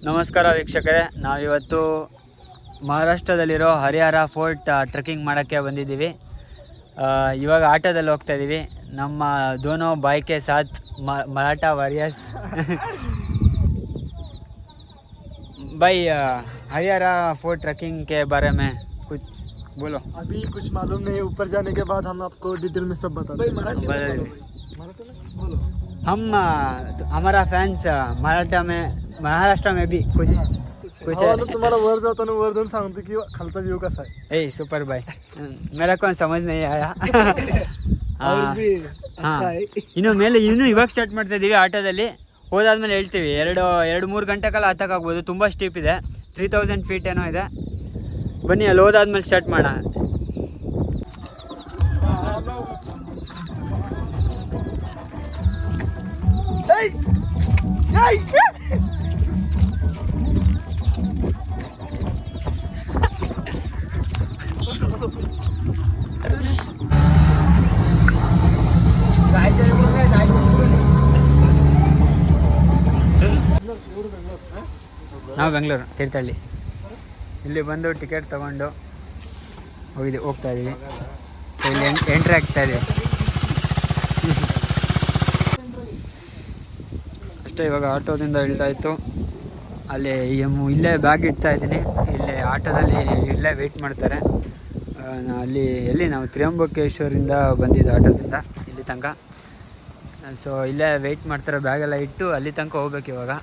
ನಮಸ್ಕಾರ ವೀಕ್ಷಕರೇ, ನಾವಿವತ್ತು ಮಹಾರಾಷ್ಟ್ರದಲ್ಲಿರೋ ಹರಿಹರ ಫೋರ್ಟ್ ಟ್ರೆಕ್ಕಿಂಗ್ ಮಾಡೋಕ್ಕೆ ಬಂದಿದ್ದೀವಿ. ಇವಾಗ ಆಟೋದಲ್ಲಿ ಹೋಗ್ತಾ ಇದ್ದೀವಿ. ನಮ್ಮ दोनों भाई के साथ मराठा वॉरियर्स भाई हरिहरा फोर्ट ट्रैकिंग के बारे में कुछ बोलो. अभी कुछ मालूम नहीं, ऊपर जाने के बाद हम आपको डिटेल में सब बता देंगे. बोलो. हम हमारा फैंस महाराष्ट्र में भी कुछ तुम्हाला वर जाताना वर जाऊन सांगतो की खालचा व्ह्यू कसा आहे. ए सुपर भाई, मेरा कौन समझ नहीं आया. ಇನ್ನು ಮೇಲೆ ಇವಾಗ ಸ್ಟಾರ್ಟ್ ಮಾಡ್ತಾ ಇದ್ದೀವಿ. ಆಟೋದಲ್ಲಿ ಹೋದಾದ್ಮೇಲೆ ಹೇಳ್ತೀವಿ. 2-3 ಗಂಟೆ ಕಾಲ ಹತ್ತಕ್ಕಾಗ್ಬೋದು. ತುಂಬ ಸ್ಟೀಪ್ ಇದೆ, 3000 ಫೀಟ್ ಏನೋ ಇದೆ. ಬನ್ನಿ, ಅಲ್ಲಿ ಹೋದಾದ್ಮೇಲೆ ಸ್ಟಾರ್ಟ್ ಮಾಡೋಣ. ನಾವು ಬೆಂಗಳೂರು ತೀರ್ಥಹಳ್ಳಿ. ಇಲ್ಲಿ ಬಂದು ಟಿಕೆಟ್ ತೊಗೊಂಡು ಹೋಗ್ತಾ ಇದ್ದೀವಿ. ಇಲ್ಲಿ ಎಂಟ್ರಿ ಆಗ್ತಾ ಇದೆ ಅಷ್ಟೇ. ಇವಾಗ ಆಟೋದಿಂದ ಇಳ್ದಾಯಿತು. ಅಲ್ಲಿ ಇಲ್ಲೇ ಬ್ಯಾಗ್ ಇಡ್ತಾ ಇದ್ದೀನಿ. ಇಲ್ಲೇ ಆಟೋದಲ್ಲಿ ಇಲ್ಲೇ ವೆಯ್ಟ್ ಮಾಡ್ತಾರೆ. ಎಲ್ಲಿ ನಾವು ತ್ರ್ಯಂಬಕೇಶ್ವರಿಂದ ಬಂದಿದ್ದು ಆಟೋದಿಂದ ಇಲ್ಲಿ ತನಕ. ಸೊ ಇಲ್ಲೇ ವೆಯ್ಟ್ ಮಾಡ್ತಾರೆ. ಬ್ಯಾಗೆಲ್ಲ ಇಟ್ಟು ಅಲ್ಲಿ ತನಕ ಹೋಗ್ಬೇಕು ಇವಾಗ.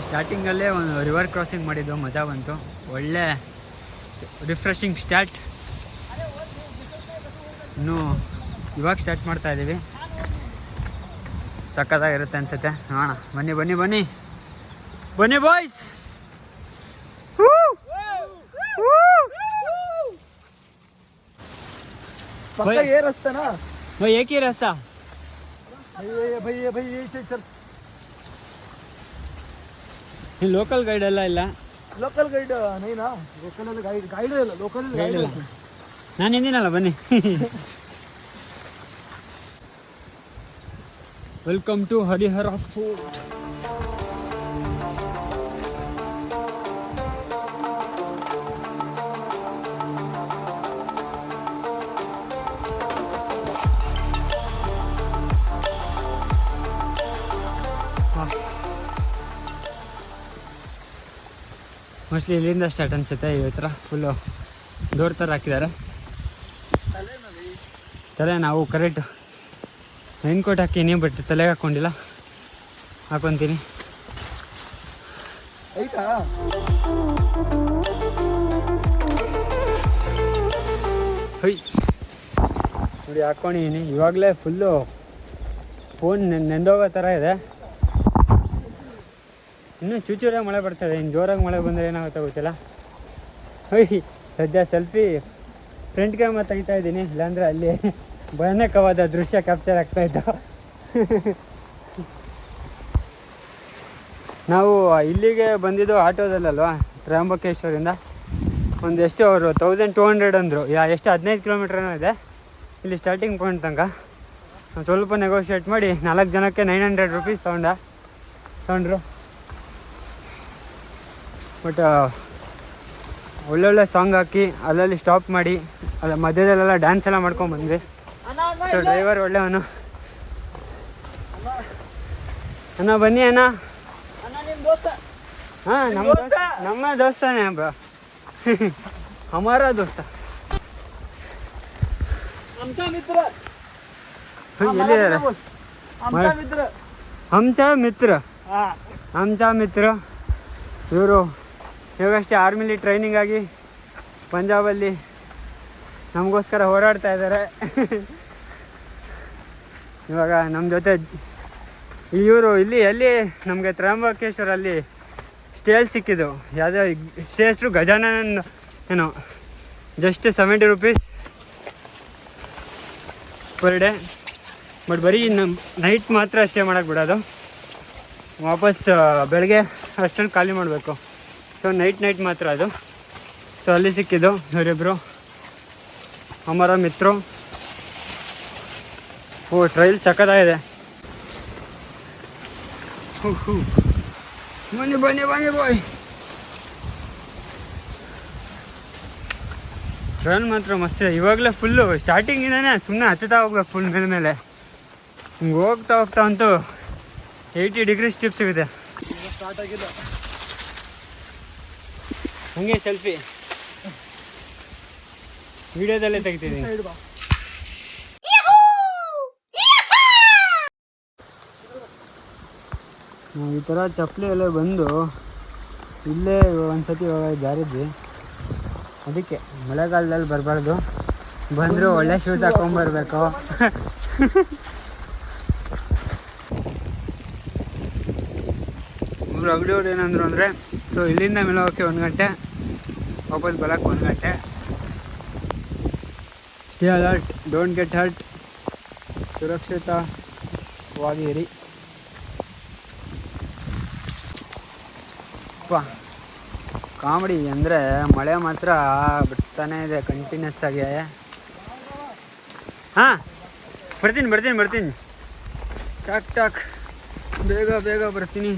ಸ್ಟಾರ್ಟಿಂಗಲ್ಲೇ ಒಂದು ರಿವರ್ ಕ್ರಾಸಿಂಗ್ ಮಾಡಿದ್ದು, ಮಜಾ ಬಂತು. ಒಳ್ಳೆ ರಿಫ್ರೆಶಿಂಗ್ ಸ್ಟಾರ್ಟ್. ಇನ್ನೂ ಇವಾಗ ಸ್ಟಾರ್ಟ್ ಮಾಡ್ತಾ ಇದ್ದೀವಿ. ಸಕ್ಕತ್ತಾಗಿರುತ್ತೆ ಅನ್ಸುತ್ತೆ. ನೋಡೋಣ, ಬನ್ನಿ ಬನ್ನಿ ಬನ್ನಿ ಬನ್ನಿ ಬಾಯ್ಸ್. ये रास्ता ना भाई, एक ही रास्ता. भाई ये चल. ಲೋಕಲ್ ಗೈಡ್ ಎಲ್ಲ ಇಲ್ಲ. ಲೋಕಲ್ ಗೈಡ್ ನೈನಾ? ಲೋಕಲ್ ಗೈಡ್ ಇಲ್ಲ. ಲೋಕಲ್ ಗೈಡ್ ಇಲ್ಲ. ನಾನು ಹಿಂದಿನಲ್ಲ, ಬನ್ನಿ. Welcome to Harihara fort. Mostly ಇಲ್ಲಿಂದ ಸ್ಟಾರ್ಟ್ ಅನ್ಸುತ್ತೆ. ಇವತ್ತರ ಫುಲ್ಲು ಡೋರ್ ಥರ ಹಾಕಿದ್ದಾರೆ. ತಲೆ ನಾವು ಕರೆಕ್ಟ್ ರೈನ್ ಕೋಟ್ ಹಾಕೀನಿ, ಬಟ್ ತಲೆಗೆ ಹಾಕ್ಕೊಂಡಿಲ್ಲ. ಹಾಕೊತೀನಿ. ಹೊಯ್ ನೋಡಿ, ಹಾಕ್ಕೊಂಡಿದ್ದೀನಿ. ಇವಾಗಲೇ ಫುಲ್ಲು ಫೋನ್ ನೆಂದೋಗೋ ಥರ ಇದೆ. ಇನ್ನೂ ಚೂಚೂರಾಗಿ ಮಳೆ ಬರ್ತದೆ. ಇನ್ನು ಜೋರಾಗಿ ಮಳೆ ಬಂದರೆ ಏನಾಗುತ್ತೆ ಗೊತ್ತಿಲ್ಲ. ಹೊಯ್ ಸದ್ಯ ಸೆಲ್ಫಿ ಫ್ರಂಟ್ ಕ್ಯಾಮ್ರಾ ತೆಗಿತಾ ಇದ್ದೀನಿ, ಇಲ್ಲಾಂದರೆ ಅಲ್ಲಿ ಭಯಾನಕವಾದ ದೃಶ್ಯ ಕ್ಯಾಪ್ಚರ್ ಆಗ್ತಾಯಿತ್ತು. ನಾವು ಇಲ್ಲಿಗೆ ಬಂದಿದ್ದು ಆಟೋದಲ್ಲಲ್ವಾ, ತ್ರ್ಯಂಬಕೇಶ್ವರಿಂದ. ಒಂದು ಎಷ್ಟು ಅವರು 1200 ಅಂದರು. ಎಷ್ಟು 15 ಕಿಲೋಮೀಟ್ರೇನೋ ಇದೆ ಇಲ್ಲಿ ಸ್ಟಾರ್ಟಿಂಗ್ ಪಾಯಿಂಟ್ ತನಕ. ಸ್ವಲ್ಪ ನೆಗೋಷಿಯೇಟ್ ಮಾಡಿ 4 ಜನಕ್ಕೆ 900 ರೂಪೀಸ್ ತೊಗೊಂಡ್ರು. ಬಟ್ ಒಳ್ಳೊಳ್ಳೆ ಸಾಂಗ್ ಹಾಕಿ ಅಲ್ಲಲ್ಲಿ ಸ್ಟಾಪ್ ಮಾಡಿ ಅಲ್ಲ ಮಧ್ಯದಲ್ಲೆಲ್ಲ ಡ್ಯಾನ್ಸ್ ಎಲ್ಲ ಮಾಡ್ಕೊಂಡು ಬಂದ್ವಿ. ಸೊ ಡ್ರೈವರ್ ಒಳ್ಳೆಯವನು. ಅಣ್ಣ ಬನ್ನಿ ಅಣ್ಣ. ಹಾಂ, ನಮ್ಮ ದೋಸ್ತಾನೆ ಬ್ರೋ. ಹಮಾರ ದೋಸ್ತ. ಎಲ್ಲಿದ್ದಾರೆ? ಹಮ್ಚಾ ಮಿತ್ರ. ಇವರು ಇವಾಗಷ್ಟೇ ಆರ್ಮಿಲಿ ಟ್ರೈನಿಂಗ್ ಆಗಿ ಪಂಜಾಬಲ್ಲಿ ನಮಗೋಸ್ಕರ ಹೋರಾಡ್ತಾ ಇದ್ದಾರೆ. ಇವಾಗ ನಮ್ಮ ಜೊತೆ ಇವರು ಎಲ್ಲಿ ನಮಗೆ ತ್ರ್ಯಂಬಕೇಶ್ವರಲ್ಲಿ ಸ್ಟೇಲ್ ಸಿಕ್ಕಿದ್ದು. ಯಾವುದೋ ಸ್ಟೇ ಹೆಸರು ಗಜಾನನ್ ಏನೋ. Just 70 rupees per day. But ಬರೀ ನೈಟ್ ಮಾತ್ರ ಸ್ಟೇ ಮಾಡೋಕ್ಕೆ ಬಿಡೋದು. ವಾಪಸ್ ಬೆಳಗ್ಗೆ ಅಷ್ಟನ್ನು ಖಾಲಿ ಮಾಡಬೇಕು. ಸೊ ಸೊ ನೈಟ್ ಮಾತ್ರ ಅದು. ಸೊ ಅಲ್ಲಿ ಸಿಕ್ಕಿದ್ದು ಇವರಿಬ್ಬರು ಅಮರ ಮಿತ್ರು. ಓ ಟ್ರೈಲ್ ಸಖತ್ತಾಗಿದೆ. ಬನ್ನಿ ಬಾಯ್. ಟ್ರೈನ್ ಮಾತ್ರ ಮಸ್ತ್ ಇದೆ. ಇವಾಗಲೇ ಫುಲ್ಲು ಸ್ಟಾರ್ಟಿಂಗಿಂದಾನೆ ಸುಮ್ಮನೆ ಹತ್ತುತ್ತಾ ಹೋಗ್ಬೇಕು ಫುಲ್ ಮೇಲೆ. ಹಿಂಗೆ ಹೋಗ್ತಾ ಅಂತೂ 80 ಡಿಗ್ರಿ ಸ್ಟಿಪ್ ಸಿಗುತ್ತೆ. ಸ್ಟಾರ್ಟ್ ಆಗಿಲ್ಲ. ಹಂಗೆ ಸೆಲ್ಫಿ ವಿಡಿಯೋದಲ್ಲೇ ತೆಗಿತಿದ್ದೀನಿ. ನಾವು ಈ ಥರ ಚಪ್ಪಲಿ ಎಲ್ಲ ಬಂದು ಇಲ್ಲೇ ಒಂದ್ಸತಿ ಇವಾಗ ಜಾರಿದ್ವಿ. ಅದಕ್ಕೆ ಮಳೆಗಾಲದಲ್ಲಿ ಬರಬಾರ್ದು, ಬಂದರೂ ಒಳ್ಳೆ ಶೂಸ್ ಹಾಕೊಂಬರ್ಬೇಕು. ಇವರು ಅಂಗಡಿಯವ್ರು ಏನಂದ್ರು ಅಂದರೆ, ಸೊ ಇಲ್ಲಿಂದ ಮೇಲೆ ಹೋಗೋಕ್ಕೆ 1 ಗಂಟೆ, ವಾಪಸ್ ಬರೋಕ್ಕೆ 1 ಗಂಟೆ. Stay alert, don't get hurt, ಸುರಕ್ಷಿತವಾಗಿ ಇರಿ. ಕಾಮಿಡಿ ಅಂದರೆ ಮಳೆ ಮಾತ್ರ ಬಿಡ್ತಾನೆ ಇದೆ ಕಂಟಿನ್ಯೂಸ್ ಆಗಿ. ಹಾಂ ಬರ್ತೀನಿ. ಟಾಕ್ ಬೇಗ ಬರ್ತೀನಿ.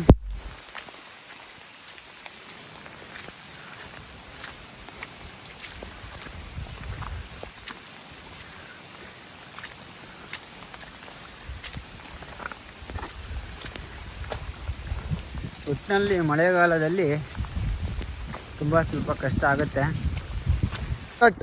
ಒಟ್ಟಿನಲ್ಲಿ ಮಳೆಗಾಲದಲ್ಲಿ ತುಂಬ ಸ್ವಲ್ಪ ಕಷ್ಟ ಆಗುತ್ತೆ. ಬಟ್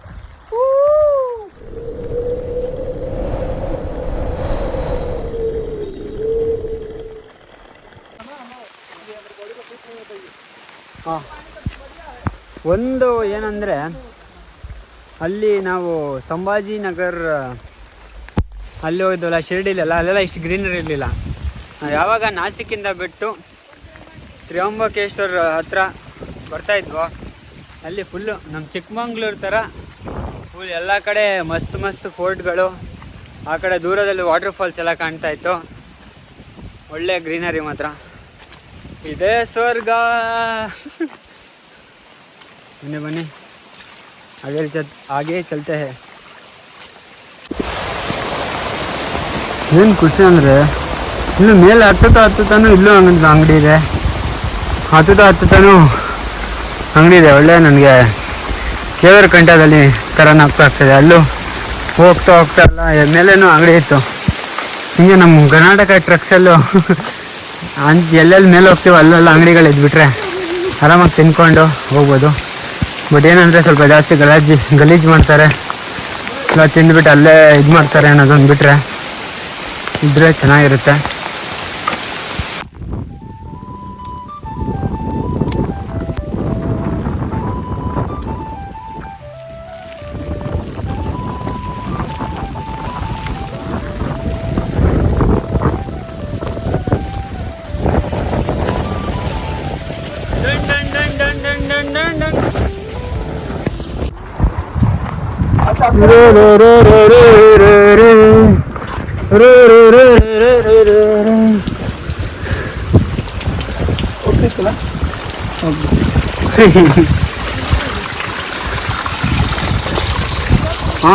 ಒಂದು ಏನಂದರೆ, ಅಲ್ಲಿ ನಾವು ಸಂಭಾಜಿನಗರ್ ಅಲ್ಲಿ ಹೋಗಿದ್ವಲ್ಲ ಶಿರ್ಡಿಲೆಲ್ಲ, ಅಲ್ಲೆಲ್ಲ ಇಷ್ಟು ಗ್ರೀನರಿ ಇರಲಿಲ್ಲ. ಯಾವಾಗ ನಾಸಿಕ್ಕಿಂದ ಬಿಟ್ಟು ತ್ರ್ಯಂಬಕೇಶ್ವರ ಹತ್ರ ಬರ್ತಾಯಿದ್ವೋ ಅಲ್ಲಿ ಫುಲ್ಲು ನಮ್ಮ ಚಿಕ್ಕಮಂಗ್ಳೂರು ಥರ ಫುಲ್ ಎಲ್ಲ ಕಡೆ ಮಸ್ತ್ ಫೋರ್ಟ್ಗಳು, ಆ ಕಡೆ ದೂರದಲ್ಲಿ ವಾಟರ್ ಫಾಲ್ಸ್ ಎಲ್ಲ ಕಾಣ್ತಾಯಿತ್ತು. ಒಳ್ಳೆ ಗ್ರೀನರಿ ಮಾತ್ರ. ಇದೇ ಸ್ವರ್ಗ. ಬನ್ನಿ ಹಾಗೇ ಚಲ್ತೆ ಹೇ. ಏನು ಖುಷಿ ಅಂದರೆ ಇನ್ನು ಮೇಲೆ ಹತ್ತುತ್ತಾನು ಇಲ್ಲೂ ಅಂಗಡಿ ಇದೆ, ಹತ್ತುತ್ತಾನು ಅಂಗಡಿ ಇದೆ. ಒಳ್ಳೆ ನನಗೆ ಕೇವರ್ ಕಂಠದಲ್ಲಿ ಥರ ಆಗ್ತಾಯಿದೆ. ಅಲ್ಲೂ ಹೋಗ್ತಾ ಎಲ್ಲ ಮೇಲೇನೂ ಅಂಗಡಿ ಇತ್ತು. ಹಿಂಗೆ ನಮ್ಮ ಕರ್ನಾಟಕ ಟ್ರಕ್ಸಲ್ಲೂ ಎಲ್ಲೆಲ್ಲಿ ಮೇಲೆ ಹೋಗ್ತೀವೋ ಅಲ್ಲೆಲ್ಲ ಅಂಗಡಿಗಳು ಇದ್ಬಿಟ್ರೆ ಆರಾಮಾಗಿ ತಿನ್ಕೊಂಡು ಹೋಗ್ಬೋದು. ಬಟ್ ಏನಂದರೆ ಸ್ವಲ್ಪ ಜಾಸ್ತಿ ಗಲೀಜು ಮಾಡ್ತಾರೆ, ಇಲ್ಲ ತಿಂದುಬಿಟ್ಟು ಅಲ್ಲೇ ಇದು ಮಾಡ್ತಾರೆ ಅನ್ನೋದೊಂದು ಬಿಟ್ಟರೆ ಇದ್ದರೆ ಚೆನ್ನಾಗಿರುತ್ತೆ.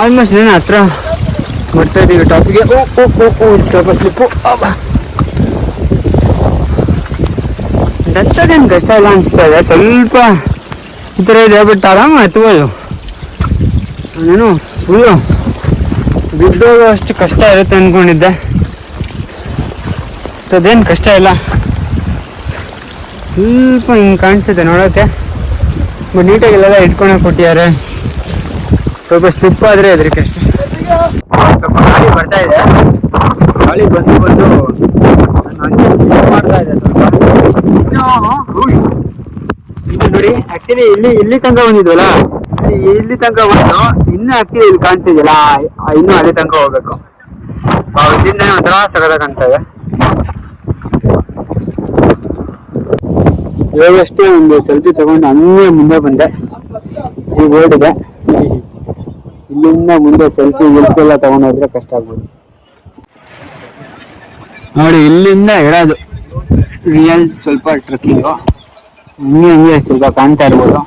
ಆಲ್ಮೋಸ್ಟ್ ಏನು ಹತ್ರ ಬರ್ತಾ ಇದ್ದೀವಿ ಟಾಪಿಗೆ. ಸ್ವಲ್ಪ ಸ್ಲಿಪ್ಪು. ದತ್ತದೇನು ಕಷ್ಟ ಇಲ್ಲ ಅನಿಸ್ತಾ ಇದೆ, ಸ್ವಲ್ಪ ಈ ಥರ ಇದೆ. ಬಟ್ ಆರಾಮ ಹತ್ಬೋದು. ನಾನು ಫುಲ್ಲು ಬಿದ್ದೋಗೋ ಅಷ್ಟು ಕಷ್ಟ ಇರುತ್ತೆ ಅಂದ್ಕೊಂಡಿದ್ದೆ, ಅದೇನು ಕಷ್ಟ ಇಲ್ಲ. ಸ್ವಲ್ಪ ಹಿಂಗೆ ಕಾಣಿಸುತ್ತೆ ನೋಡೋಕ್ಕೆ, ಬಟ್ ನೀಟಾಗಿ ಇಲ್ಲೆಲ್ಲ ಇಟ್ಕೊಂಡೋಗಿ ಕೊಟ್ಟಿದ್ದಾರೆ. ಸ್ವಲ್ಪ ಸ್ಲಿಪ್ ಆದರೆ ಅದಕ್ಕೆ ಅಷ್ಟೇ. ಸ್ವಲ್ಪ ಗಾಳಿ ಬರ್ತಾ ಇದೆ, ಗಾಳಿ ಬಂದು ಮಾಡ್ತಾ ಇದೆ ಸ್ವಲ್ಪ. ಇದು ನೋಡಿ, ಆ್ಯಕ್ಚುಲಿ ಇಲ್ಲಿ ತನಕ ಬಂದಿದ್ವಲ್ಲ, ಇಲ್ಲಿ ತನಕ ಬಂದು ಇನ್ನೂ ಆ್ಯಕ್ಚುಲಿ ಇಲ್ಲಿ ಕಾಣ್ತಿದ್ಯಲ್ಲ, ಇನ್ನೂ ಅಲ್ಲಿ ತನಕ ಹೋಗ್ಬೇಕು. ಇಲ್ಲಿಂದ ಒಂಥರ ಸಗದ ಕಾಣ್ತಾ ಇದೆ. ಇವಾಗಷ್ಟೇ ಒಂದು ಸೆಲ್ಫಿ ತಗೊಂಡು ಹಂಗೆ ಮುಂದೆ ಬಂದೆ. ಈ ಬೋರ್ಡ್ ಇದೆ, ಇಲ್ಲಿಂದ ಮುಂದೆ ಸೆಲ್ಫಿ ಎಲ್ಲ ತಗೊಂಡೋದ್ರೆ ಕಷ್ಟ ಆಗ್ಬೋದು ನೋಡಿ. ಇಲ್ಲಿಂದ ಇರೋದು ರಿಯಲ್ ಸ್ವಲ್ಪ ಟ್ರಕ್ಕಿಂಗು. ಹಂಗೆ ಸ್ವಲ್ಪ ಕಾಣ್ತಾ ಇರ್ಬೋದು.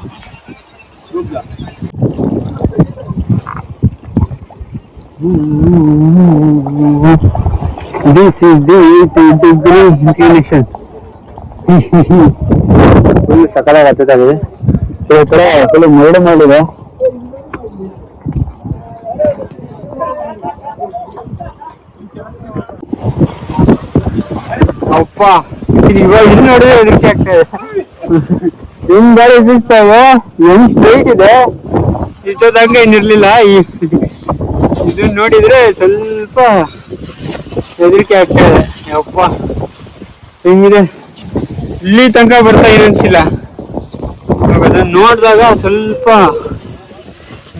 This is the 80-degree inclination. Full ಸಕಲಾಗಿ ಹತ್ತದಾಗಿದೆ. ಈ ಕಡೆ ಫುಲ್ ಮರಳು ಮಾಡಿದೆ. ಅಪ್ಪ ಇವಾಗ ಇಲ್ಲಿ ನೋಡಿದ್ರೆ ಹೆದರಿಕೆ ಆಗ್ತದೆ. ಹಿಂಗ್ ಗಾಡಿ ಸಿಗ್ತಾವೆ, ಹೆಂಗ್ ಸ್ಟ್ರೈಟ್ ಇದೆ, ಇಷ್ಟೊಂದಂಗೆ ಏನಿರ್ಲಿಲ್ಲ. ಇದನ್ನ ನೋಡಿದ್ರೆ ಸ್ವಲ್ಪ ಹೆದರಿಕೆ ಆಗ್ತದೆ. ಅಪ್ಪ ಹೆಂಗಿದೆ, ಇಲ್ಲಿ ತನಕ ಬರ್ತಾ ಅನ್ಸಿಲ್ಲ. ಅದನ್ನ ನೋಡಿದಾಗ ಸ್ವಲ್ಪ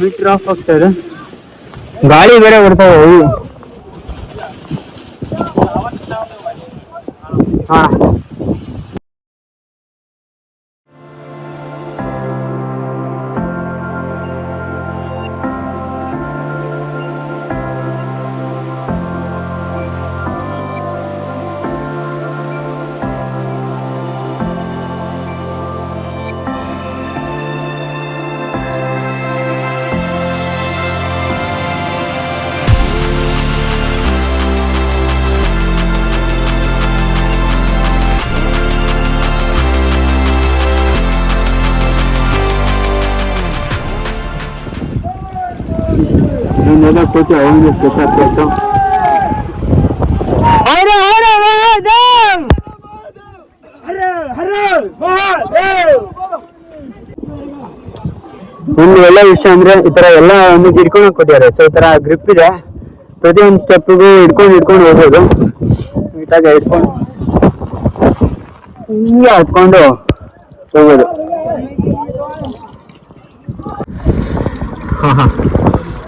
ಮೀಟರ್ ಆಫ್ ಆಗ್ತದೆ. ಗಾಳಿ ಬೇರೆ ಬರ್ತಾವೆ. ಹಾ never put your own sketch up there. ಒಂದು ಒಳ್ಳೆ ವಿಷಯ ಅಂದ್ರೆ ಈ ತರ ಎಲ್ಲ ಒಂದು ಹಿಡ್ಕೊಂಡು ಕೊಟ್ಟಿದ್ದಾರೆ. ಸೊ ಈ ತರ ಗ್ರಿಪ್ ಇದೆ, ಪ್ರತಿಯೊಂದು ಸ್ಟೆಪ್ಗೂ ಹಿಡ್ಕೊಂಡು ಹೋಗ್ಬೋದು. ನೀಟಾಗಿ ಹಿಡ್ಕೊಂಡು ಹಿಂಗೆ ಹತ್ಕೊಂಡು ಹೋಗ್ಬೋದು.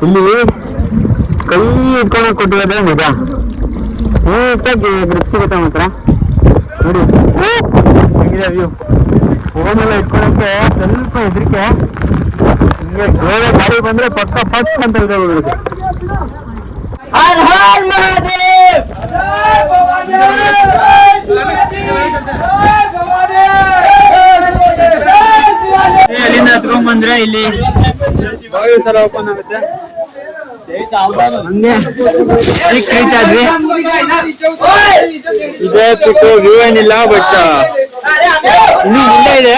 ಇಲ್ಲಿ ಕೈ ಇಟ್ಕೊಂಡು ಕೊಟ್ಟಿರೋದೇ ಮಜಾ. ನೀಟಾಗಿ ಗ್ರಿಪ್ ಸಿಗುತ್ತೆ ಮಾತ್ರ. ನೋಡಿ ಹೇಗಿದೆ ವ್ಯೂ. ಫೋನೆಲ್ಲ ಇಟ್ಕೊಳಕ್ಕೆ ಸ್ವಲ್ಪ ಹೆದರಿಕೆ. ಹಿಂಗೆ ಬೇರೆ ಗಾಡಿ ಬಂದ್ರೆ ಪಕ್ಕ ಅಂತ ಹೇಳ್ಬಿಡುತ್ತೆ. ಅಲ್ಲಿಂದ ಹತ್ಕೊಂಡ್ಬಂದ್ರೆ ಇಲ್ಲಿ ಬಾಗಿಲು ತರ ಓಪನ್ ಆಗುತ್ತೆ. ಹಂಗೆ ರೀಚ್ ಆದ್ವಿ. ಇದೇ ಬಿಟ್ಟು ವ್ಯೂ ಏನಿಲ್ಲ, ಬಟ್ ಇನ್ನೂ ಮುಂದೆ ಇದೆ.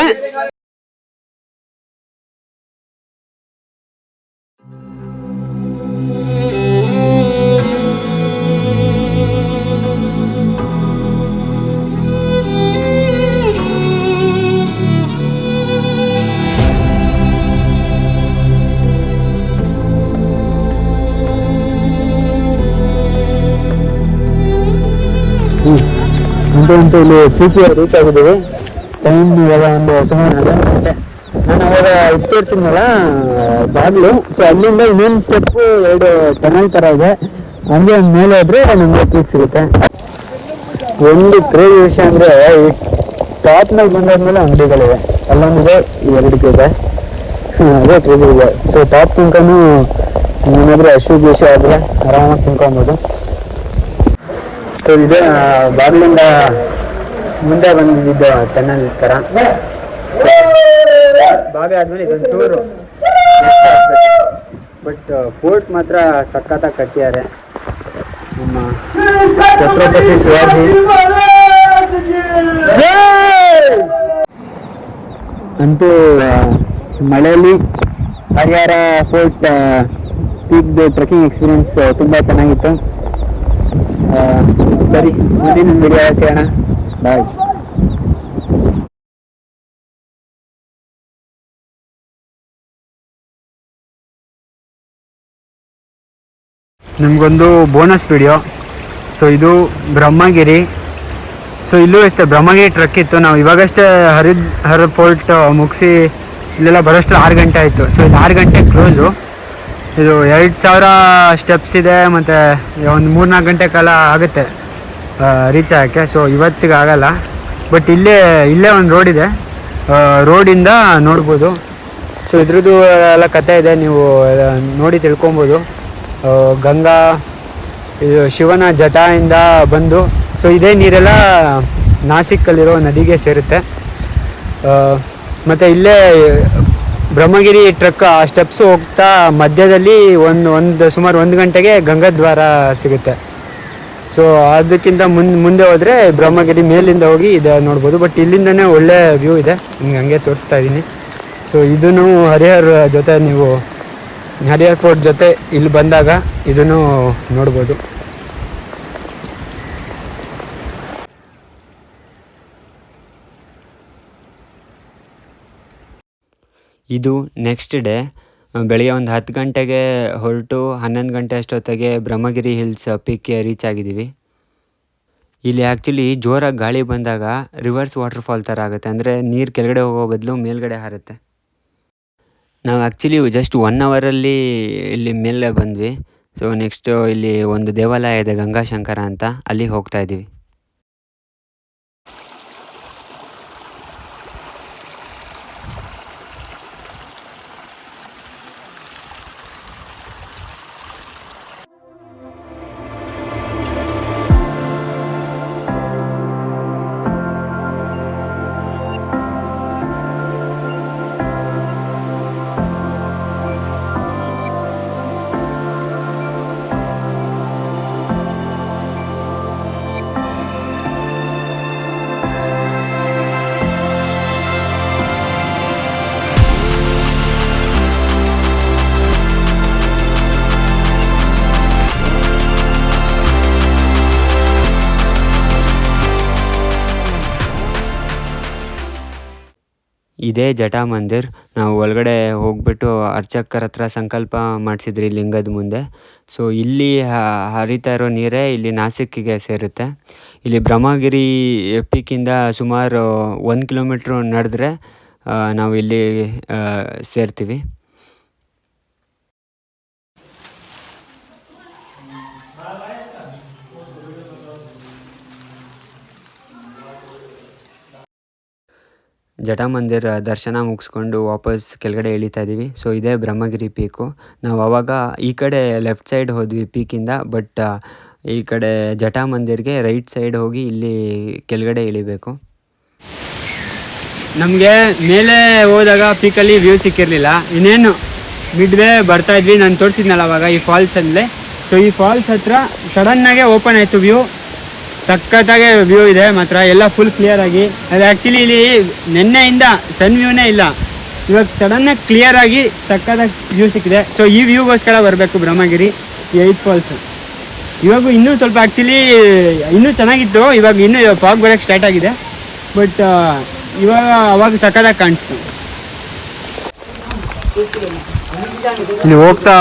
ಅಂತೂ ಇಲ್ಲಿ ಸಿಟಿ ರೀಚ್ ಆಗಿದ್ದೀವಿ. ಟೈಮ್ ಇವಾಗ ಒಂದು ಸುಮಾರು ನಾನು ಅವಾಗ ತೋರಿಸಿದ್ನಲ್ಲ ಬಾಗಿಲು. ಸೊ ಅಲ್ಲಿಂದ ಇನ್ನೊಂದು ಸ್ಟೆಪ್ಪು 2 ಟನಲ್ ಥರ ಇದೆ. ಹಂಗೆ ಮೇಲೆ ಹೋದ್ರೆ ನಮಗೆ ಪೀಕ್ ಸಿಗುತ್ತೆ. ಒಂದು ಕ್ರೇಜ್ ವಿಷಯ ಅಂದರೆ ಈ ಟಾಪ್ನಲ್ಲಿ ಬಂದಾದ್ಮೇಲೆ ಅಂಗಡಿಗಳಿವೆ. ಅಲ್ಲೊಂದಿದೆ, 2 ಇದೆ. ಅದೇ ಕ್ರೇಜ್ ಇದೆ. ಸೊ ಟಾಪ್ ತನಕನೂ ಏನಾದರೂ ಹಸು ಆದರೆ ಆರಾಮಾಗಿ ತಿನ್ಕೊಬೋದು. ಸೊ ಇದೆ ಬಾಗಿಲಿಂದ ಮುಂದೆ ಬಂದಿದ್ದು ಟನಲ್ ಥರ. ಬಾವಿ ಆದ್ಮೇಲೆ ಇದೊಂದು ಟೂರು. ಬಟ್ ಫೋರ್ಟ್ ಮಾತ್ರ ಸಖತ್ತಾಗಿ ಕಟ್ಟಿದ್ದಾರೆ. ನಮ್ಮ ಛತ್ರಪತಿ ಶಿವಾಜಿ ಅಂತೂ ಮಳೆಯಲ್ಲಿ ಹರಿಹರ ಫೋರ್ಟ್ ಪೀಕ್ದು ಟ್ರೆಕ್ಕಿಂಗ್ ಎಕ್ಸ್ಪೀರಿಯನ್ಸ್ ತುಂಬ ಚೆನ್ನಾಗಿತ್ತು. ಸರಿ, ಮುಂದಿನ ವಿಡಿಯೋ ಸಿಗೋಣ. ಬಾಯ್. ನಿಮಗೊಂದು ಬೋನಸ್ ವಿಡಿಯೋ. ಸೊ ಇದು ಬ್ರಹ್ಮಗಿರಿ. ಸೊ ಇಲ್ಲೂ ಇತ್ತು, ಬ್ರಹ್ಮಗಿರಿ ಟ್ರಕ್ ಇತ್ತು. ನಾವು ಇವಾಗಷ್ಟೇ ಹರಿಹರ ಫೋರ್ಟ್ ಮುಗಿಸಿ ಇಲ್ಲೆಲ್ಲ ಬರೋಷ್ಟು 6 ಗಂಟೆ ಆಯಿತು. ಸೊ ಇದು 6 ಗಂಟೆ ಕ್ಲೋಸು. ಇದು 2000 ಸ್ಟೆಪ್ಸ್ ಇದೆ, ಮತ್ತು ಒಂದು 3-4 ಗಂಟೆ ಕಾಲ ಆಗುತ್ತೆ ರೀಚ್ ಆಗೋಕ್ಕೆ. ಸೊ ಇವತ್ತಿಗೆ ಆಗಲ್ಲ. ಬಟ್ ಇಲ್ಲೇ ಒಂದು ರೋಡ್ ಇದೆ, ರೋಡಿಂದ ನೋಡ್ಬೋದು. ಸೊ ಇದ್ರದ್ದು ಎಲ್ಲ ಕಥೆ ಇದೆ, ನೀವು ನೋಡಿ ತಿಳ್ಕೊಬೋದು. ಗಂಗಾ ಇದು ಶಿವನ ಜಟಾಯಿಂದ ಬಂದು, ಸೊ ಇದೇ ನೀರೆಲ್ಲ ನಾಸಿಕ್ಕಲ್ಲಿರೋ ನದಿಗೆ ಸೇರುತ್ತೆ. ಮತ್ತು ಇಲ್ಲೇ ಬ್ರಹ್ಮಗಿರಿ ಟ್ರಕ್ ಆ ಸ್ಟೆಪ್ಸ್ ಹೋಗ್ತಾ ಮಧ್ಯದಲ್ಲಿ ಸುಮಾರು 1 ಗಂಟೆಗೆ ಗಂಗಾದ್ವಾರ ಸಿಗುತ್ತೆ. ಸೊ ಅದಕ್ಕಿಂತ ಮುಂದೆ ಹೋದರೆ ಬ್ರಹ್ಮಗಿರಿ ಮೇಲಿಂದ ಹೋಗಿ ಇದೆ ನೋಡ್ಬೋದು. ಬಟ್ ಇಲ್ಲಿಂದನೇ ಒಳ್ಳೆ ವ್ಯೂ ಇದೆ, ನಿಮ್ಗೆ ಹಂಗೆ ತೋರಿಸ್ತಾ ಇದ್ದೀನಿ. ಸೊ ಇದನ್ನು ಹರಿಹರ್ ಫೋರ್ಟ್ ಜೊತೆ ಇಲ್ಲಿ ಬಂದಾಗ ಇದನ್ನು ನೋಡ್ಬೋದು. ಇದು ನೆಕ್ಸ್ಟ್ ಡೇ ಬೆಳಿಗ್ಗೆ ಒಂದು 10 ಗಂಟೆಗೆ ಹೊರಟು 11 ಗಂಟೆ ಅಷ್ಟೊತ್ತಿಗೆ ಬ್ರಹ್ಮಗಿರಿ ಹಿಲ್ಸ್ ಪೀಕ್ಗೆ ರೀಚ್ ಆಗಿದ್ದೀವಿ. ಇಲ್ಲಿ ಆ್ಯಕ್ಚುಲಿ ಜೋರಾಗಿ ಗಾಳಿ ಬಂದಾಗ ರಿವರ್ಸ್ ವಾಟರ್ಫಾಲ್ ಥರ ಆಗುತ್ತೆ, ಅಂದರೆ ನೀರು ಕೆಳಗಡೆ ಹೋಗೋ ಬದಲು ಮೇಲ್ಗಡೆ ಹಾರುತ್ತೆ. ನಾವು ಆ್ಯಕ್ಚುಲಿ ಜಸ್ಟ್ 1 ಅವರಲ್ಲಿ ಇಲ್ಲಿ ಮೇಲೆ ಬಂದ್ವಿ. ಸೊ ನೆಕ್ಸ್ಟು ಇಲ್ಲಿ ಒಂದು ದೇವಾಲಯ ಇದೆ ಗಂಗಾಶಂಕರ ಅಂತ, ಅಲ್ಲಿಗೆ ಹೋಗ್ತಾ ಇದ್ದೀವಿ. ಇದೇ ಜಟಾ ಮಂದಿರ್. ನಾವು ಒಳಗಡೆ ಹೋಗ್ಬಿಟ್ಟು ಅರ್ಚಕರ ಹತ್ರ ಸಂಕಲ್ಪ ಮಾಡಿಸಿದ್ರಿ ಲಿಂಗದ ಮುಂದೆ. ಸೊ ಇಲ್ಲಿ ಹರಿತಾ ಇರೋ ನೀರೇ ಇಲ್ಲಿ ನಾಸಿಕ್ಕಿಗೆ ಸೇರುತ್ತೆ. ಇಲ್ಲಿ ಬ್ರಹ್ಮಗಿರಿ ಪೀಕಿಂದ ಸುಮಾರು 1 ಕಿಲೋಮೀಟ್ರ್ ನಡೆದ್ರೆ ನಾವು ಇಲ್ಲಿ ಸೇರ್ತೀವಿ. ಜಟಾ ಮಂದಿರ ದರ್ಶನ ಮುಗಿಸ್ಕೊಂಡು ವಾಪಸ್ ಕೆಳಗಡೆ ಇಳಿತಾ ಇದ್ದೀವಿ. ಸೊ ಇದೇ ಬ್ರಹ್ಮಗಿರಿ ಪೀಕು. ನಾವು ಆವಾಗ ಈ ಕಡೆ ಲೆಫ್ಟ್ ಸೈಡ್ ಹೋದ್ವಿ ಪೀಕಿಂದ, ಬಟ್ ಈ ಕಡೆ ಜಟಾ ಮಂದಿರ್ಗೆ ರೈಟ್ ಸೈಡ್ ಹೋಗಿ ಇಲ್ಲಿ ಕೆಳಗಡೆ ಇಳಿಬೇಕು. ನಮಗೆ ಮೇಲೆ ಹೋದಾಗ ಪೀಕಲ್ಲಿ ವ್ಯೂ ಸಿಕ್ಕಿರಲಿಲ್ಲ. ಇನ್ನೇನು ಮಿಡ್ವೇ ಬರ್ತಾ ಇದ್ವಿ, ನಾನು ತೋರಿಸಿದ್ನಲ್ಲ ಅವಾಗ ಈ ಫಾಲ್ಸಲ್ಲೇ. ಸೊ ಈ ಫಾಲ್ಸ್ ಹತ್ರ ಸಡನ್ನಾಗೆ ಓಪನ್ ಆಯಿತು ವ್ಯೂ. ಸಖತ್ತಾಗೆ ವ್ಯೂ ಇದೆ ಮಾತ್ರ, ಎಲ್ಲ ಫುಲ್ ಕ್ಲಿಯರ್ ಆಗಿ. ಅದು ಆ್ಯಕ್ಚುಲಿ ಇಲ್ಲಿ ನೆನ್ನೆಯಿಂದ ಸನ್ ವ್ಯೂನೇ ಇಲ್ಲ, ಇವಾಗ ಸಡನ್ನಾಗಿ ಕ್ಲಿಯರ್ ಆಗಿ ಸಖತ್ತಾಗಿ ವ್ಯೂ ಸಿಕ್ಕಿದೆ. ಸೊ ಈ ವ್ಯೂಗೋಸ್ಕರ ಬರಬೇಕು ಬ್ರಹ್ಮಗಿರಿ ಈ 8 ಫಾಲ್ಸು. ಇವಾಗ ಇನ್ನೂ ಸ್ವಲ್ಪ ಆ್ಯಕ್ಚುಲಿ ಇನ್ನೂ ಚೆನ್ನಾಗಿತ್ತು, ಇವಾಗ ಇನ್ನೂ ಫಾಗ್ ಬರೋಕ್ಕೆ ಸ್ಟಾರ್ಟ್ ಆಗಿದೆ. ಬಟ್ ಅವಾಗ ಸಖತ್ತಾಗಿ ಕಾಣಿಸ್ತು. ಇಲ್ಲಿ ಹೋಗ್ತಾ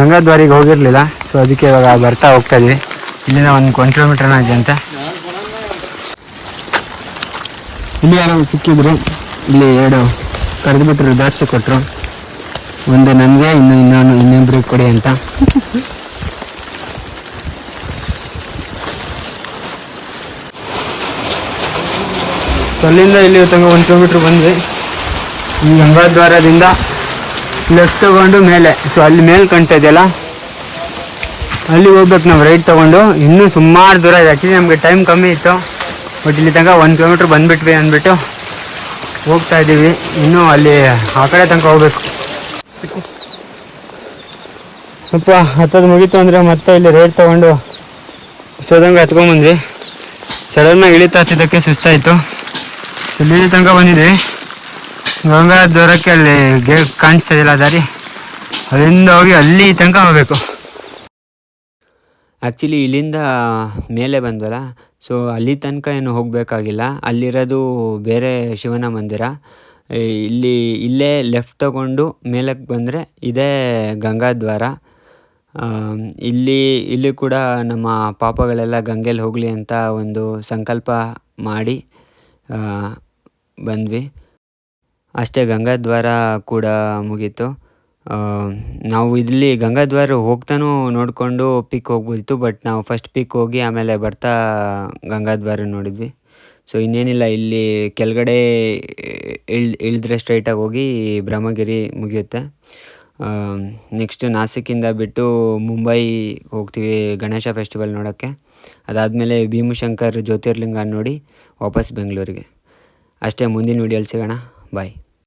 ಗಂಗಾದ್ವಾರಿಗೆ ಹೋಗಿರಲಿಲ್ಲ, ಸೊ ಅದಕ್ಕೆ ಇವಾಗ ಬರ್ತಾ ಹೋಗ್ತಾ ಇದ್ವಿ. ಇಲ್ಲಿಂದ 1 ಕಿಲೋಮೀಟರ್ನ ಇದೆ ಅಂತ. ಇಲ್ಲಿ ಯಾರೋ ಸಿಕ್ಕಿದ್ರು, ಇಲ್ಲಿ 2 ಕರೆದುಬಿಟ್ಟು ರುದ್ರಾಕ್ಷಿ ಕೊಟ್ಟರು. ಒಂದು ನನಗೆ, ಇನ್ನೊಬ್ರಿಗೆ ಕೊಡಿ ಅಂತ. ಅಲ್ಲಿಂದ ಇಲ್ಲಿ ತನಕ 1 ಕಿಲೋಮೀಟ್ರ್ ಬಂದ್ವಿ. ಈ ಗಂಗಾದ್ವಾರದಿಂದ ಲೆಫ್ಟ್ ತಗೊಂಡು ಮೇಲೆ, ಸೊ ಅಲ್ಲಿ ಮೇಲೆ ಕಾಣ್ತಾ ಇದೆಯಲ್ಲ ಅಲ್ಲಿ ಹೋಗ್ಬೇಕು ನಾವು ರೈಟ್ ತೊಗೊಂಡು. ಇನ್ನೂ ಸುಮಾರು ದೂರ ಇದೆ. ಆ್ಯಕ್ಚುಲಿ ನಮಗೆ ಟೈಮ್ ಕಮ್ಮಿ ಇತ್ತು, ಬಟ್ ಇಲ್ಲಿ ತನಕ 1 ಕಿಲೋಮೀಟ್ರ್ ಬಂದುಬಿಟ್ವಿ ಅಂದ್ಬಿಟ್ಟು ಹೋಗ್ತಾ ಇದ್ದೀವಿ. ಇನ್ನೂ ಅಲ್ಲಿ ಆ ಕಡೆ ತನಕ ಹೋಗ್ಬೇಕು. ಸ್ವಲ್ಪ ಹತ್ತೋದು ಮುಗೀತು ಅಂದರೆ ಮತ್ತೆ ಇಲ್ಲಿ ರೇಟ್ ತೊಗೊಂಡು ಸೋದಂಗೆ ಹತ್ಕೊಂಡ್ಬಂದ್ವಿ. ಸಡನ್ನಾಗಿ ಇಳಿತಾ ಹತ್ತಿದ್ದಕ್ಕೆ ಸುಸ್ತಾಯಿತು. ಇಲ್ಲಿ ತನಕ ಬಂದಿದ್ವಿ. ಗಂಗಾದ್ವಾರಕ್ಕೆ ಅಲ್ಲಿ ಗೇಟ್ ಕಾಣಿಸ್ತಾ ಇದೆಯಲ್ಲ ದಾರಿ, ಅಲ್ಲಿಂದ ಹೋಗಿ ಅಲ್ಲಿ ತನಕ ಹೋಗಬೇಕು. ಆ್ಯಕ್ಚುಲಿ ಇಲ್ಲಿಂದ ಮೇಲೆ ಬಂದ್ವಲ್ಲ, ಸೊ ಅಲ್ಲಿ ತನಕ ಏನು ಹೋಗಬೇಕಾಗಿಲ್ಲ. ಅಲ್ಲಿರೋದು ಬೇರೆ ಶಿವನ ಮಂದಿರ. ಇಲ್ಲೇ ಲೆಫ್ಟ್ ತಗೊಂಡು ಮೇಲಕ್ಕೆ ಬಂದರೆ ಇದೇ ಗಂಗಾದ್ವಾರ. ಇಲ್ಲಿ ಕೂಡ ನಮ್ಮ ಪಾಪಗಳೆಲ್ಲ ಗಂಗೆಯಲ್ಲಿ ಹೋಗಲಿ ಅಂತ ಒಂದು ಸಂಕಲ್ಪ ಮಾಡಿ ಬಂದ್ವಿ. ಅಷ್ಟೇ, ಗಂಗಾದ್ವಾರ ಕೂಡ ಮುಗೀತು. ನಾವು ಇಲ್ಲಿ ಗಂಗಾದ್ವಾರ ಹೋಗ್ತಾನೂ ನೋಡಿಕೊಂಡು ಪೀಕ್ ಹೋಗ್ಬೋದಿತ್ತು, ಬಟ್ ನಾವು ಫಸ್ಟ್ ಪೀಕ್ ಹೋಗಿ ಆಮೇಲೆ ಬರ್ತಾ ಗಂಗಾದ್ವಾರ ನೋಡಿದ್ವಿ. ಸೊ ಇನ್ನೇನಿಲ್ಲ, ಇಲ್ಲಿ ಕೆಳಗಡೆ ಇಳಿದ್ರೆ ಸ್ಟ್ರೈಟಾಗಿ ಹೋಗಿ ಬ್ರಹ್ಮಗಿರಿ ಮುಗಿಯುತ್ತೆ. ನೆಕ್ಸ್ಟ್ ನಾಸಿಕ್ಕಿಂದ ಬಿಟ್ಟು ಮುಂಬೈ ಹೋಗ್ತೀವಿ ಗಣೇಶ ಫೆಸ್ಟಿವಲ್ ನೋಡೋಕ್ಕೆ. ಅದಾದಮೇಲೆ ಭೀಮಶಂಕರ್ ಜ್ಯೋತಿರ್ಲಿಂಗ ನೋಡಿ ವಾಪಸ್ ಬೆಂಗಳೂರಿಗೆ. ಅಷ್ಟೇ, ಮುಂದಿನ ವೀಡಿಯೋಲಿ ಸಿಗೋಣ. ಬಾಯ್.